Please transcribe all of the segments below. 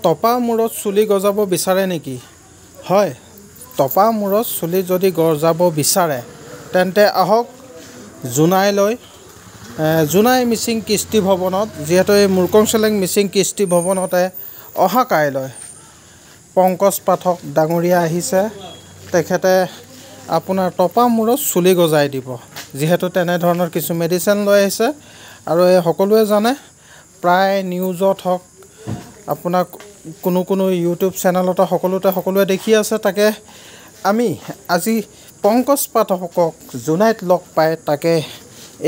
টপা মূৰত চুলি গজাব বিচাৰে নেকি? হয়, টপা মূৰত চুলি যদি গজাব বিচাৰে তেন্তে আহক জোনাইলৈ। জোনাই মিচিং কৃষ্টি ভৱনত, যিহেতু এই মুৰ্কং চেলেং মিচিং কৃষ্টি ভৱনতে অহা কাইলৈ পংকজ পাঠক ডাঙৰীয়া আহিছে। তেখেতে আপোনাৰ টপা মূৰত চুলি গজাই দিব, যিহেতু তেনেধৰণৰ কিছু মেডিচিন লৈ আহিছে। আৰু এই সকলোৱে জানে, প্ৰায় নিউজত হওক, আপোনাৰ কোনো ইউটিউব চেনেলতে সকলোৱে দেখি আছে। তাকে আমি আজি পংকজ পাঠকক জোনাইত লগ পাই তাকে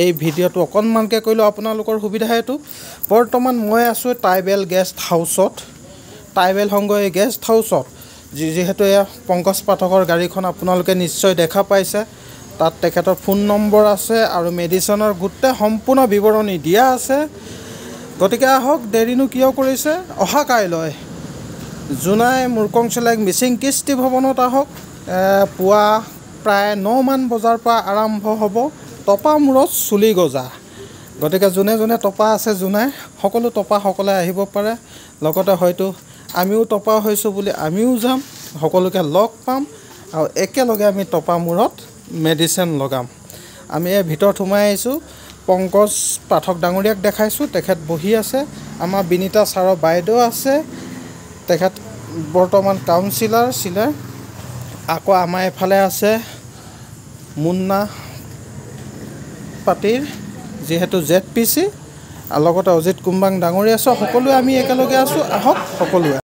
এই ভিডিঅ'টো অকণমানকৈ কৰিলোঁ আপোনালোকৰ সুবিধাহেতু। বৰ্তমান মই আছোঁ ট্ৰাইবেল গেষ্ট হাউচত, ট্ৰাইবেল সংঘ এই গেষ্ট হাউচত, যিহেতু এয়া পংকজ পাঠকৰ গাড়ীখন আপোনালোকে নিশ্চয় দেখা পাইছে। তাত তেখেতৰ ফোন নম্বৰ আছে আৰু মেডিচিনৰ গোটেই সম্পূৰ্ণ বিৱৰণী দিয়া আছে। গতিকে আহক, দেৰিনো কিয় কৰিছে, অহা কাইলৈ জোনাই মুৰ্কং চেলেং মিচিং কৃষ্টি ভৱনত আহক। পুৱা প্ৰায় 9 মান বজাৰ পৰা আৰম্ভ হ'ব টপা মূৰত চুলি গজা। গতিকে যোনে যোনে টপা আছে জোনাই, সকলো টপাসকলে আহিব পাৰে। লগতে হয়তো আমিও টপা হৈছোঁ বুলি আমিও যাম, সকলোকে লগ পাম আৰু একেলগে আমি টপা মূৰত মেডিচিন লগাম। আমি এই ভিতৰত সোমাই আহিছোঁ, পংকজ পাঠক ডাঙৰীয়াক দেখাইছোঁ, তেখেত বহি আছে। আমাৰ বিনীতা ছাৰৰ বাইদেউ আছে, তেখেত বৰ্তমান কাউন্সিলাৰ ছিলে। আকৌ আমাৰ এইফালে আছে মুন্না পাটিৰ, যিহেতু ZPC, আৰু লগতে অজিত কুম্বাং ডাঙৰীয়া আছে। সকলোৱে আমি একেলগে আছোঁ, আহক সকলোৱে।